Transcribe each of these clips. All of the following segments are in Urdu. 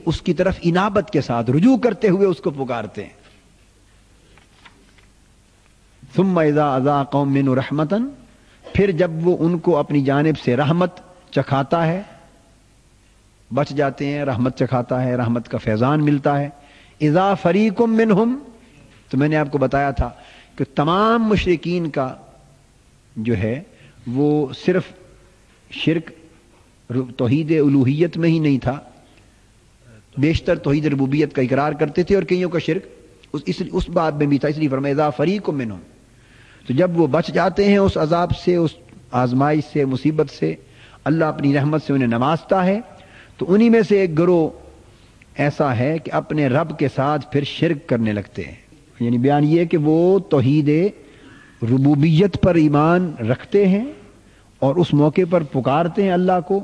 اس کی طرف انابت کے ساتھ رجوع کرتے ہوئے اس کو پکارتے ہیں. ثم اذا اذاقهم منه رحمتا، پھر جب وہ ان کو اپنی جانب سے رحمت چکھاتا ہے، بچ جاتے ہیں، رحمت چکھاتا ہے، رحمت کا فیضان ملتا ہے. اذا فریق منہم، تو میں نے آپ کو بتایا تھا کہ تمام مشرکین کا جو ہے وہ صرف شرک توحید الوہیت میں ہی نہیں تھا، بیشتر توحید ربوبیت کا اقرار کرتے تھے اور کئیوں کا شرک اس باب میں بھی تھا. اس لیے فرمایا اذا فریق منہم، تو جب وہ بچ جاتے ہیں اس عذاب سے، اس آزمائش سے، مصیبت سے، اللہ اپنی رحمت سے انہیں نوازتا ہے، تو انہی میں سے ایک گروہ ایسا ہے کہ اپنے رب کے ساتھ پھر شرک کرنے لگتے ہیں. یعنی بیان یہ کہ وہ توحید ربوبیت پر ایمان رکھتے ہیں اور اس موقع پر پکارتے ہیں اللہ کو،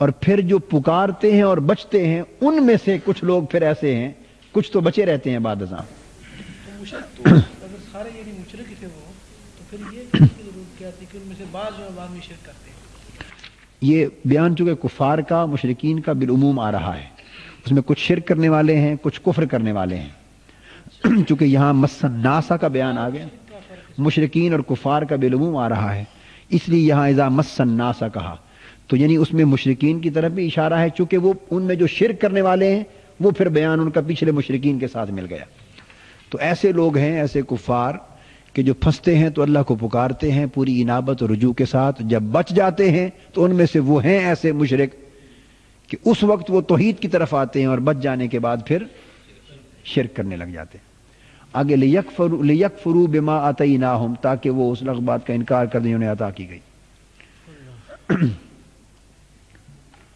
اور پھر جو پکارتے ہیں اور بچتے ہیں ان میں سے کچھ لوگ پھر ایسے ہیں، کچھ تو بچے رہتے ہیں بعد ازاں. اگر سارے یہ نہیں مشرک تھے وہ، تو پھر یہ ضرورت کیا تھی کہ ان میں سے بعض جو بعد میں شرک کرتے ہیں؟ یہ بیان چونکہ کفار کا، مشرکین کا بالعموم آ رہا ہے، اس میں کچھ شرک کرنے والے ہیں، کچھ کفر کرنے والے ہیں. چونکہ یہاں مس الناسا کا بیان آ گیا، مشرکین اور کفار کا بالعموم آ رہا ہے، اس لیے یہاں اذا مس الناسا کہا، تو یعنی اس میں مشرکین کی طرف بھی اشارہ ہے، چونکہ وہ ان میں جو شرک کرنے والے ہیں وہ پھر بیان ان کا پچھلے مشرکین کے ساتھ مل گیا. تو ایسے لوگ ہیں، ایسے کفار کہ جو پھنستے ہیں تو اللہ کو پکارتے ہیں پوری انابت اور رجوع کے ساتھ، جب بچ جاتے ہیں تو ان میں سے وہ ہیں ایسے مشرک کہ اس وقت وہ توحید کی طرف آتے ہیں اور بچ جانے کے بعد پھر شرک کرنے لگ جاتے ہیں. آگے لیکفروا بما آتیناہم، تاکہ وہ اس رغبات کا انکار کر دیں انہیں عطا کی گئی.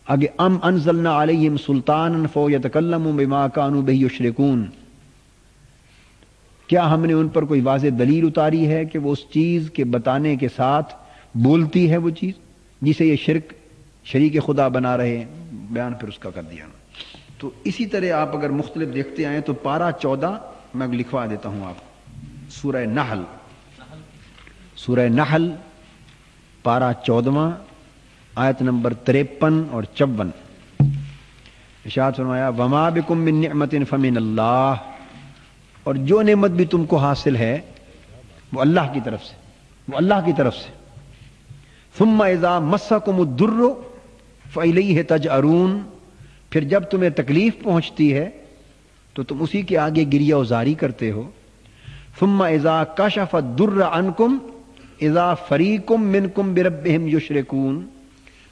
آگے ام انزلنا علیہم سلطانا فیتکلموا بما کانوا بہ یشرکون، کیا ہم نے ان پر کوئی واضح دلیل اتاری ہے کہ وہ اس چیز کے بتانے کے ساتھ بولتی ہے وہ چیز جسے یہ شریک خدا بنا رہے ہیں. بیان پھر اس کا کر دیا. تو اسی طرح آپ اگر مختلف دیکھتے آئیں تو پارہ 14 میں لکھوا دیتا ہوں آپ، سورہ نحل، سورہ نحل پارہ 14 آیت نمبر 53 اور 54. ارشاد فرمایا وما بکم من نعمت فمن اللہ، اور جو نعمت بھی تم کو حاصل ہے وہ اللہ کی طرف سے، وہ اللہ کی طرف سے. ثم اذا مسکم الضر فالیہ تجأرون، پھر جب تمہیں تکلیف پہنچتی ہے تو تم اسی کے آگے گریہ وزاری کرتے ہو. ثم اذا کشف الضر عنکم اذا فریق منکم بربہم یشرکون،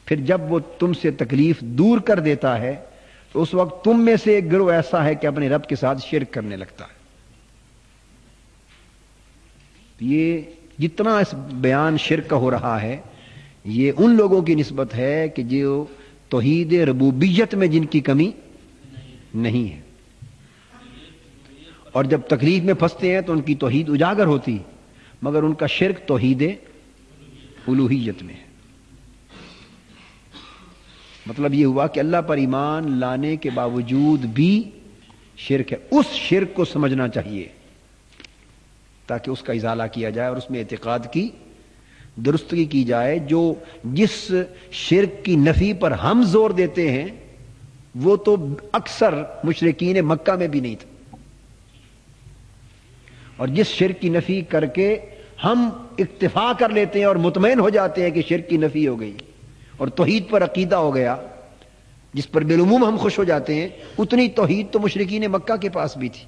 پھر جب وہ تم سے تکلیف دور کر دیتا ہے تو اس وقت تم میں سے ایک گروہ ایسا ہے کہ اپنے رب کے ساتھ شرک کرنے لگتا ہے. یہ جتنا اس بیان شرک کا ہو رہا ہے یہ ان لوگوں کی نسبت ہے کہ جو توحید ربوبیت میں جن کی کمی نہیں ہے، اور جب تکلیف میں پھنستے ہیں تو ان کی توحید اجاگر ہوتی، مگر ان کا شرک توحید الوہیت میں ہے. مطلب یہ ہوا کہ اللہ پر ایمان لانے کے باوجود بھی شرک ہے. اس شرک کو سمجھنا چاہیے تاکہ اس کا ازالہ کیا جائے اور اس میں اعتقاد کی درستگی کی جائے. جو جس شرک کی نفی پر ہم زور دیتے ہیں وہ تو اکثر مشرکین مکہ میں بھی نہیں تھا، اور جس شرک کی نفی کر کے ہم اکتفا کر لیتے ہیں اور مطمئن ہو جاتے ہیں کہ شرک کی نفی ہو گئی اور توحید پر عقیدہ ہو گیا، جس پر بالعموم ہم خوش ہو جاتے ہیں، اتنی توحید تو مشرکین مکہ کے پاس بھی تھی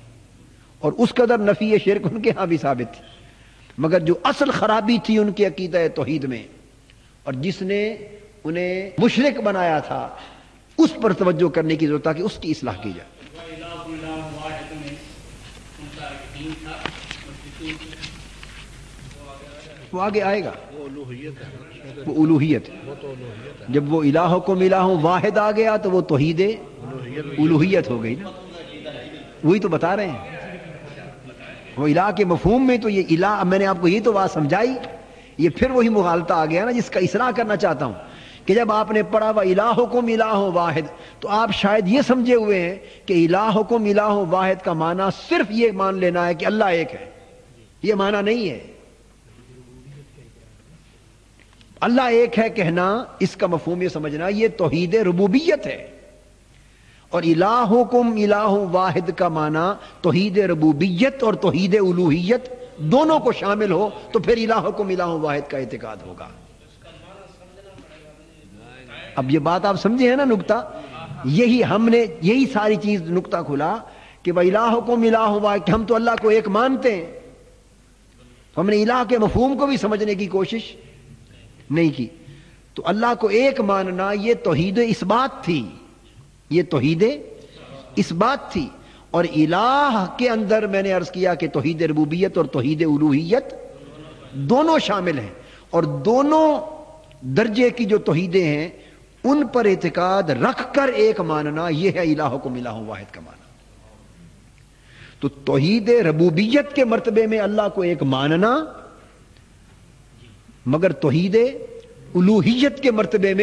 اور اس قدر نفی شرک ان کے ہاں بھی ثابت تھی. مگر جو اصل خرابی تھی ان کے عقیدہ توحید میں اور جس نے انہیں مشرک بنایا تھا، اس پر توجہ کرنے کی ضرورت ہے کہ اس کی اصلاح کی جائے. وہ آگے آئے گا، وہ الوہیت ہے. جب وہ الہکم الہ واحد آ گیا تو وہ توحید الوہیت ہو گئی نا. وہی تو بتا رہے ہیں، وہ الہ کے مفہوم میں تو یہ الہ، میں نے آپ کو یہ تو بات سمجھائی، یہ پھر وہی مغالطہ آ گیا نا جس کا اصلاح کرنا چاہتا ہوں کہ جب آپ نے پڑھا وَإِلَٰهُكُمْ إِلَٰهٌ وَاحِدٌ تو آپ شاید یہ سمجھے ہوئے ہیں کہ الہکم الہ واحد کا معنی صرف یہ مان لینا ہے کہ اللہ ایک ہے. یہ معنی نہیں ہے. اللہ ایک ہے کہنا، اس کا مفہوم یہ سمجھنا، یہ توحید ربوبیت ہے. اور الہکم الہ واحد کا معنی توحید ربوبیت اور توحید الوہیت دونوں کو شامل ہو تو پھر الہکم الہ واحد کا اعتقاد ہوگا. اب یہ بات آپ سمجھے ہیں نا نکتہ؟ یہی ساری چیز نکتہ کھلا کہ وَإِلَٰهُكُمْ إِلَٰهٌ وَاحِدٌ، ہم تو اللہ کو ایک مانتے ہیں. ہم نے الہ کے مفہوم کو بھی سمجھنے کی کوشش نہیں کی. تو اللہ کو ایک ماننا یہ توحید اثبات تھی، یہ توحید اثبات تھی. اور الہ کے اندر میں نے عرض کیا کہ توحید ربوبیت اور توحید الوہیت دونوں شامل ہیں، اور دونوں درجے کی جو توحیدیں ہیں ان پر اعتقاد رکھ کر ایک ماننا، یہ ہے الہکم الہ واحد کا معنی. تو توحید ربوبیت کے مرتبے میں اللہ کو ایک ماننا، مگر توحید الوہیت کے مرتبے میں